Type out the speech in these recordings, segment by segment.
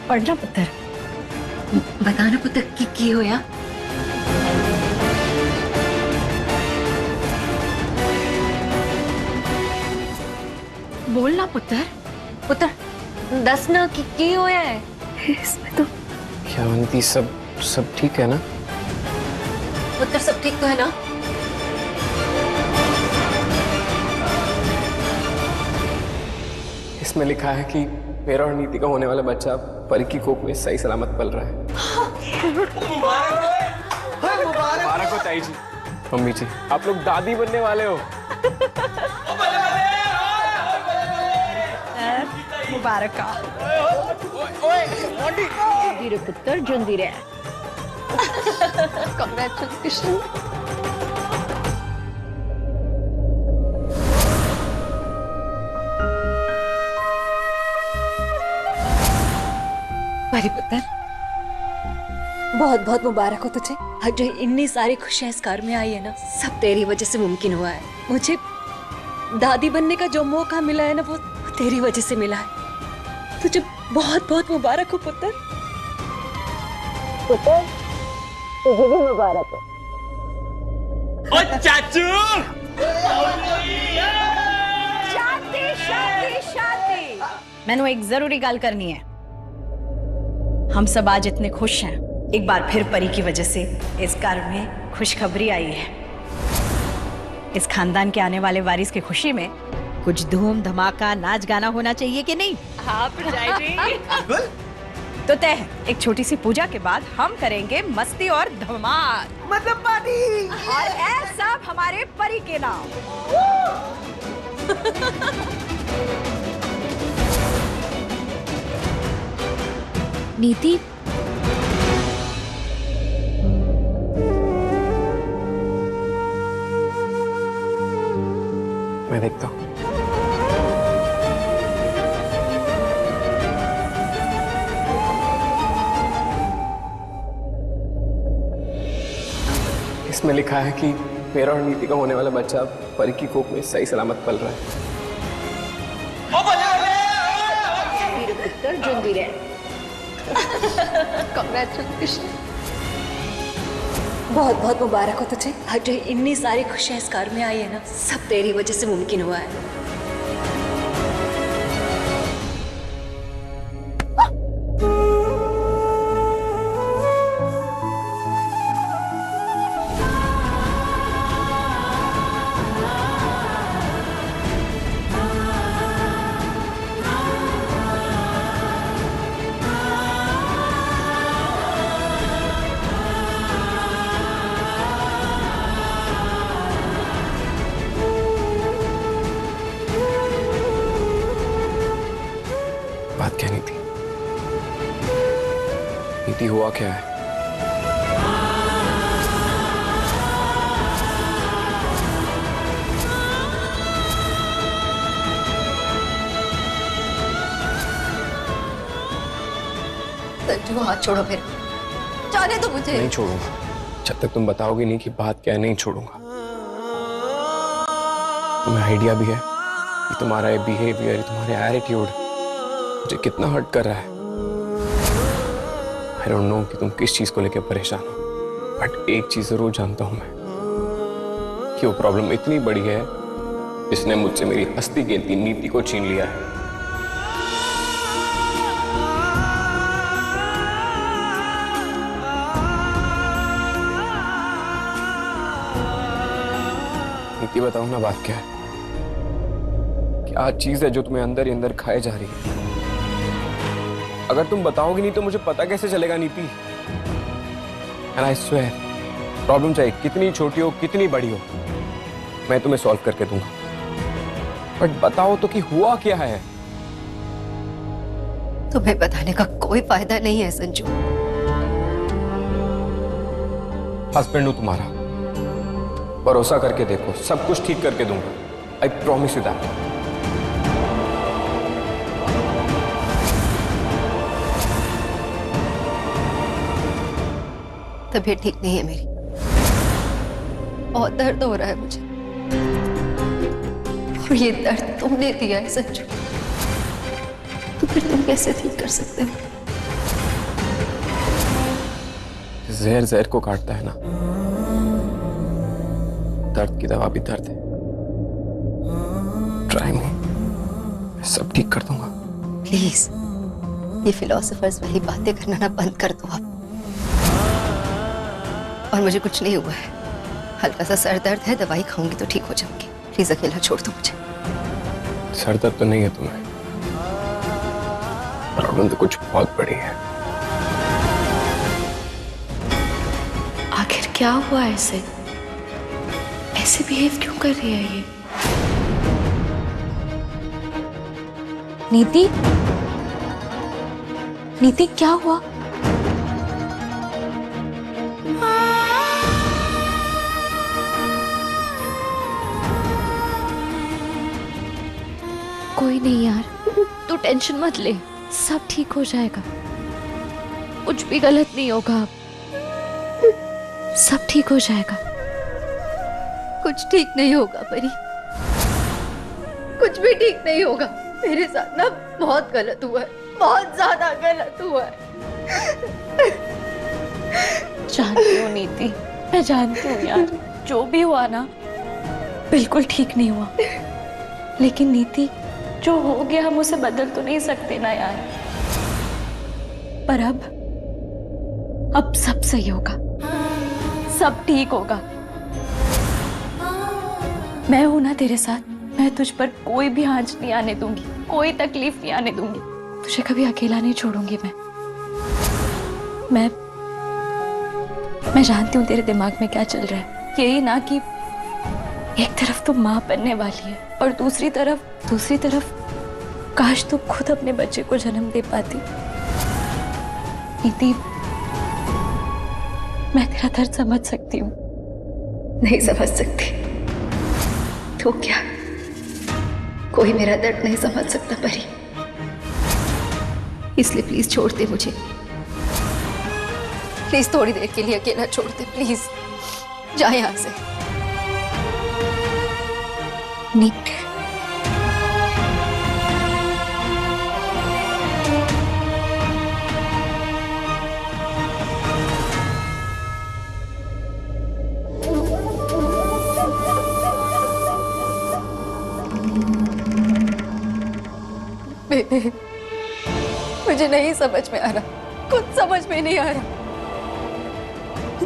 पढ़ना पुत्र। बताना पुत्र की होया। बोलना पुत्र। पुत्र दस ना की होया है इसमें तो क्या अवंती, सब ठीक है ना? पुत्र सब ठीक तो है ना? इसमें लिखा है कि मेरा और नीति का होने वाला बच्चा परी की कोख में सही सलामत पल रहा है। मुबारक हो ताई जी, मम्मी जी, आप लोग दादी बनने वाले हो। मुबारक धीरे पुत्र, जल्दी रे। कांग्रेचुलेशन। परी पुत्र बहुत बहुत मुबारक हो तुझे। आज जो इतनी सारी खुशियां इस घर में आई है ना, सब तेरी वजह से मुमकिन हुआ है। मुझे दादी बनने का जो मौका मिला है ना, वो तेरी वजह से मिला है। तुझे बहुत बहुत मुबारक हो पुत्र। पुत्र तुझे भी मुबारक हो। ओ चाचू, शादी शादी शादी। मैंने एक जरूरी गल करनी है। हम सब आज इतने खुश हैं, एक बार फिर परी की वजह से इस घर में खुशखबरी आई है। इस खानदान के आने वाले वारिस की खुशी में कुछ धूम धमाका नाच गाना होना चाहिए कि नहीं? हाँ बिल्कुल। तो तय है, एक छोटी सी पूजा के बाद हम करेंगे मस्ती और धमाल, मतलब पार्टी। और ऐसा हमारे परी के नाम। नीति मैं देखता हूँ। इसमें लिखा है कि मेरा और नीति का होने वाला बच्चा परी की कोख में सही सलामत पल रहा है। पुत्र जल्दी रे। कांग्रेचुलेशन। बहुत बहुत मुबारक हो तुझे। आज जो इतनी सारी खुशियां इस घर में आई है ना, सब तेरी वजह से मुमकिन हुआ है। बात क्या नीति? नीति हुआ क्या है? संजू हाथ छोड़ो फिर, जाने दो मुझे। नहीं छोड़ूंगा जब तक तुम बताओगे नहीं कि बात क्या है। नहीं छोड़ूंगा। तुम्हें आइडिया भी है कि तुम्हारा ये बिहेवियर, तुम्हारे एटीट्यूड मुझे कितना हर्ट कर रहा है। आई डोंट नो कि तुम किस चीज को लेकर परेशान हो, बट एक चीज जरूर जानता हूं मैं कि वो प्रॉब्लम इतनी बड़ी है जिसने मुझसे मेरी हस्ती गिनती नीति को छीन लिया है। नीति बताओ ना, बात क्या है? क्या चीज है जो तुम्हें अंदर ही अंदर खाए जा रही है? अगर तुम बताओगी नहीं तो मुझे पता कैसे चलेगा नीति? एंड आई स्वेयर, प्रॉब्लम चाहे कितनी छोटी हो कितनी बड़ी हो, मैं तुम्हें सॉल्व करके दूंगा। बट बताओ तो कि हुआ क्या है? तुम्हें बताने का कोई फायदा नहीं है संजू। हस्बैंड हूं तुम्हारा, भरोसा करके देखो, सब कुछ ठीक करके दूंगा। I promise you that. तबीयत ठीक नहीं है मेरी, बहुत दर्द हो रहा है मुझे, और ये दर्द तुमने दिया है संजू। तो फिर तुम कैसे ठीक कर सकते हो? जहर जहर को काटता है ना, दर्द की दवा भी दर्द है। ट्राई मी, मैं सब ठीक कर दूंगा। प्लीज ये फिलोसोफर्स वाली बातें करना ना बंद कर दो आप। और मुझे कुछ नहीं हुआ है, हल्का सा सर दर्द है, दवाई खाऊंगी तो ठीक हो जाऊंगी। प्लीज अकेला छोड़ दो मुझे। सर दर्द तो नहीं है तुम्हें, प्रॉब्लम तो कुछ बहुत बड़ी है। आखिर क्या हुआ ऐसे? ऐसे बिहेव क्यों कर रही है ये? नीति, नीति क्या हुआ? कोई नहीं यार, तू टेंशन मत ले, सब ठीक हो जाएगा। कुछ भी गलत नहीं होगा, सब ठीक हो जाएगा। कुछ ठीक नहीं होगा परी, कुछ भी ठीक नहीं होगा। मेरे साथ ना बहुत गलत हुआ है, बहुत ज्यादा गलत हुआ है। जानती हूँ नीति, मैं जानती हूँ यार, जो भी हुआ ना बिल्कुल ठीक नहीं हुआ। लेकिन नीति, जो हो गया हम उसे बदल तो नहीं सकते ना यार। पर अब सब सही होगा, सब ठीक होगा। मैं हूं ना तेरे साथ, मैं तुझ पर कोई भी आंच नहीं आने दूंगी, कोई तकलीफ नहीं आने दूंगी। तुझे कभी अकेला नहीं छोड़ूंगी मैं जानती हूँ तेरे दिमाग में क्या चल रहा है। यही ना कि एक तरफ तो माँ बनने वाली है और दूसरी तरफ काश तू खुद अपने बच्चे को जन्म दे पाती। नीति, मैं तेरा दर्द समझ सकती हूँ। नहीं समझ सकती तो क्या, कोई मेरा दर्द नहीं समझ सकता परी। इसलिए प्लीज छोड़ दे मुझे, प्लीज थोड़ी देर के लिए अकेला छोड़ दे, प्लीज जा यहां से। नीति, बेबे, मुझे नहीं समझ में आ रहा, कुछ समझ में नहीं आ रहा।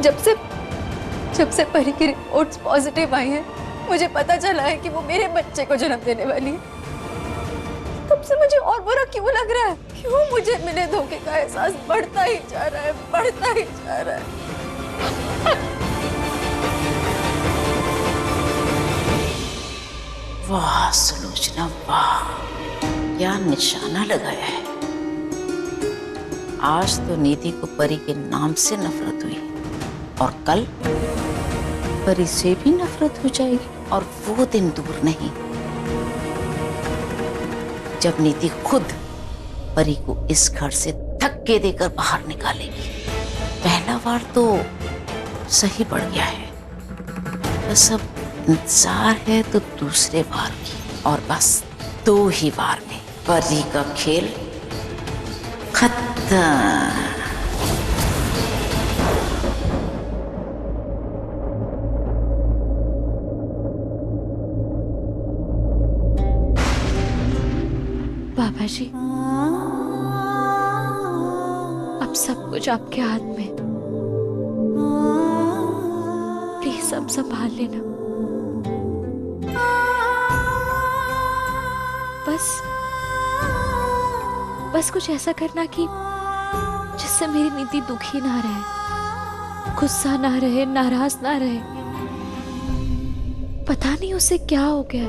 जब से परी की रिपोर्ट्स पॉजिटिव आई हैं, मुझे पता चला है कि वो मेरे बच्चे को जन्म देने वाली है। तब से मुझे और बुरा क्यों लग रहा है? क्यों मुझे मिले धोखे का एहसास बढ़ता ही जा रहा है, बढ़ता ही जा रहा है। वाह सुलोचना, वाह क्या निशाना लगाया है। आज तो नीति को परी के नाम से नफरत हुई और कल परी से भी नफरत हो जाएगी। और वो दिन दूर नहीं जब नीति खुद परी को इस घर से धक्के देकर बाहर निकालेगी। पहला वार तो सही पड़ गया है, बस अब इंतजार है तो दूसरे वार की, और बस 2 ही वार में परी का खेल खत्म। बाबा जी, अब सब कुछ आपके हाथ में, प्लीज सब संभाल लेना। बस कुछ ऐसा करना कि जिससे मेरी नीति दुखी ना रहे, गुस्सा ना रहे, नाराज ना रहे। पता नहीं उसे क्या हो गया,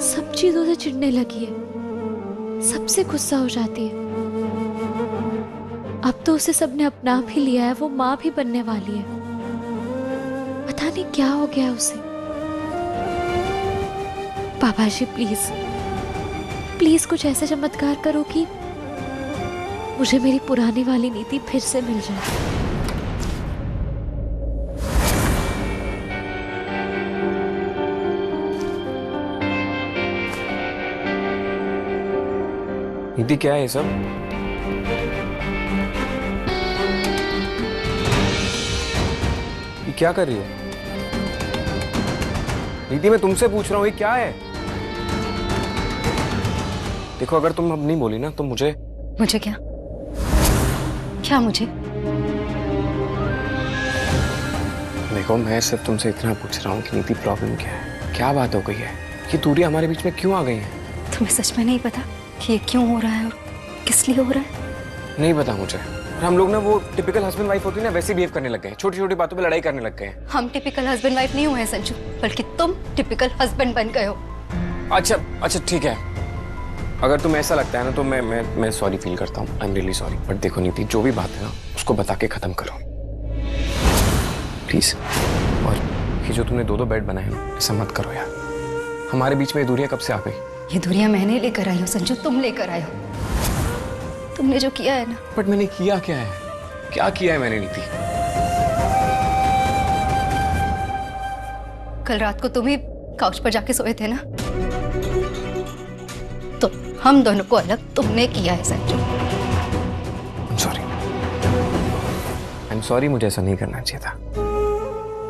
सब चीजों से चिढ़ने लगी है, सबसे गुस्सा हो जाती है। अब तो उसे सबने अपना भी लिया है, वो माँ भी बनने वाली है। पता नहीं क्या हो गया उसे। बाबा जी प्लीज प्लीज कुछ ऐसा चमत्कार करो कि मुझे मेरी पुरानी वाली नीति फिर से मिल जाए। नीति क्या है ये सब? क्या कर रही है नीति? मैं तुमसे पूछ रहा हूँ, ये क्या है? देखो, अगर तुम अब नहीं बोली ना तो मुझे क्या? क्या मुझे? देखो, मैं सिर्फ तुमसे इतना पूछ रहा हूँ कि नीति प्रॉब्लम क्या है? क्या बात हो गई है? ये दूरी हमारे बीच में क्यों आ गई है? तुम्हें सच में नहीं पता कि ये क्यों हो रहा है और किस लिए हो रहा है? नहीं पता मुझे। हम लोग ना वो टिपिकल हस्बैंड वाइफ होती है ना, वैसे बिहेव करने लग गए हैं। छोटी छोटी बातों पे लड़ाई करने लग गए हैं। हम टिपिकल हस्बैंड वाइफ नहीं हुए हैं संजू, बल्कि तुम टिपिकल हस्बैंड बन गए हो। अच्छा ठीक है। अगर तुम्हें ऐसा लगता है ना तो मैं सॉरी फील करता हूँ। I am really sorry. But देखो नीति, जो भी बात है ना उसको बता के खत्म करो प्लीज। और ये जो तुमने दो बेड बनाए ना, ऐसा मत करो यार। हमारे बीच में ये दूरियां कब से आ गई? ये दूरियां मैंने लेकर आई हूँ संजू, तुम लेकर आए हो। तुमने जो किया है ना। बट मैंने किया क्या है? क्या किया है मैंने नीति? कल रात को तुम ही काउच पर जाके सोए थे ना, तो हम दोनों को अलग तुमने किया है संजू। आई एम सॉरी, मुझे ऐसा नहीं करना चाहिए था।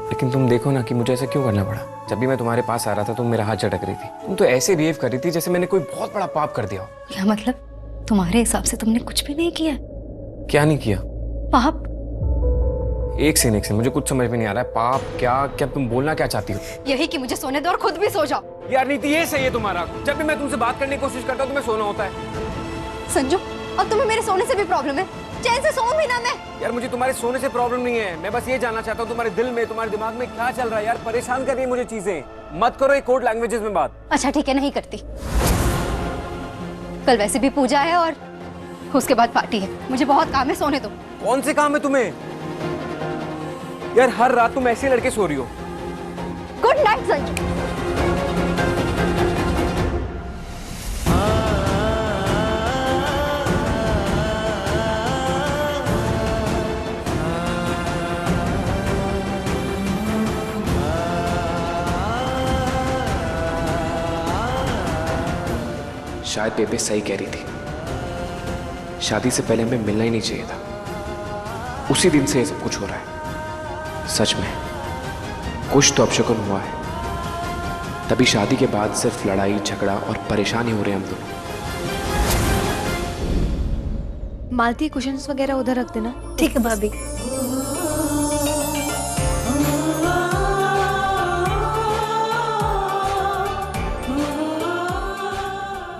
लेकिन तुम देखो ना कि मुझे ऐसा क्यों करना पड़ा। जब भी मैं तुम्हारे पास आ रहा था तुम मेरा हाथ झटक रही थी। तुम तो ऐसे बिहेव कर रही थी जैसे मैंने कोई बहुत बड़ा पाप कर दिया हो। क्या मतलब? तुम्हारे हिसाब से तुमने कुछ भी नहीं किया? क्या नहीं किया? पाप? एक से मुझे कुछ समझ में नहीं आ रहा है। पाप क्या तुम बोलना क्या चाहती हो? यही कि मुझे सोने दो और खुद भी सो जाओ। यार नीति, ये सही है तुम्हारा। जब भी मैं तुमसे बात करने की कोशिश करता हूँ तुम्हें सोना होता है। संजू, और तुम्हें मेरे सोने से भी प्रॉब्लम है? चैन से सोऊं भी ना मैं? यार मुझे तुम्हारे सोने से प्रॉब्लम नहीं है। मैं बस ये जानना चाहता हूँ तुम्हारे दिल में, तुम्हारे दिमाग में क्या चल रहा है। यार परेशान कर रही है मुझे चीजें। मत करो ये कोड लैंग्वेजेस में बात। अच्छा ठीक है, नहीं करती। कल वैसे भी पूजा है और उसके बाद पार्टी है। मुझे बहुत काम है, सोने दो। कौन से काम है तुम्हें? यार हर रात तुम ऐसे लड़के सो रही हो। Good night Sanju. शायद बेबे सही कह रही थी। शादी से पहले हमें मिलना ही नहीं चाहिए था। उसी दिन से ये सब कुछ हो रहा है। सच में कुछ तो अपशकुन हुआ है। तभी शादी के बाद सिर्फ लड़ाई झगड़ा और परेशानी हो रहे हैं हम दोनों। मालती, कुशन्स वगैरह उधर रख देना। ठीक है भाभी।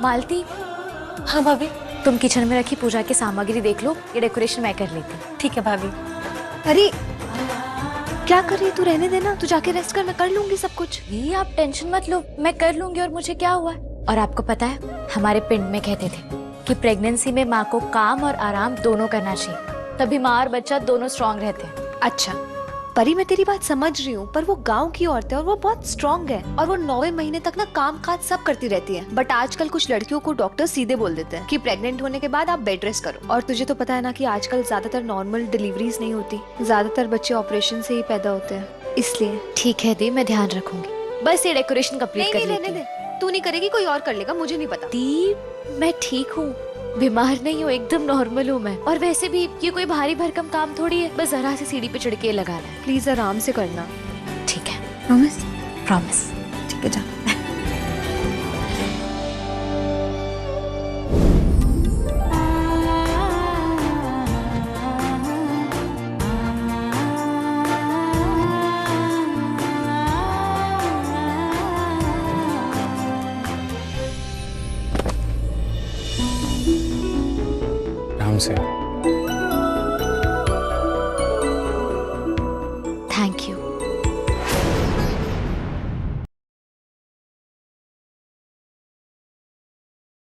मालती। हाँ भाभी। तुम किचन में रखी पूजा की सामग्री देख लो, ये डेकोरेशन मैं कर लेती हूँ। ठीक है भाभी। अरे क्या कर रही? तू रहने देना, तू जाके रेस्ट कर, मैं कर लूंगी सब कुछ। ये आप टेंशन मत लो, मैं कर लूंगी। और मुझे क्या हुआ? और आपको पता है, हमारे पिंड में कहते थे कि प्रेगनेंसी में माँ को काम और आराम दोनों करना चाहिए, तभी माँ और बच्चा दोनों स्ट्रांग रहते हैं। अच्छा परी, मैं तेरी बात समझ रही हूँ, पर वो गांव की औरत है और वो बहुत स्ट्रांग है और वो 9वें महीने तक ना काम काज सब करती रहती है। बट आजकल कुछ लड़कियों को डॉक्टर सीधे बोल देते हैं कि प्रेग्नेंट होने के बाद आप बेड रेस्ट करो। और तुझे तो पता है ना कि आजकल ज्यादातर नॉर्मल डिलीवरीज नहीं होती, ज्यादातर बच्चे ऑपरेशन से ही पैदा होते हैं, इसलिए। ठीक है दी, मैं ध्यान रखूंगी। बस ये डेकोरेशन कंप्लीट कर रहने दे। तू नहीं करेगी, कोई और कर लेगा, मुझे नहीं पता। दी मैं ठीक हूँ, बीमार नहीं हूँ, एकदम नॉर्मल हूँ मैं। और वैसे भी ये कोई भारी भरकम काम थोड़ी है, बस जरा सी सीढ़ी पे चढ़ के लगाना है। प्लीज आराम से करना। ठीक है, प्रॉमिस? प्रॉमिस। ठीक है, जा। आराम से।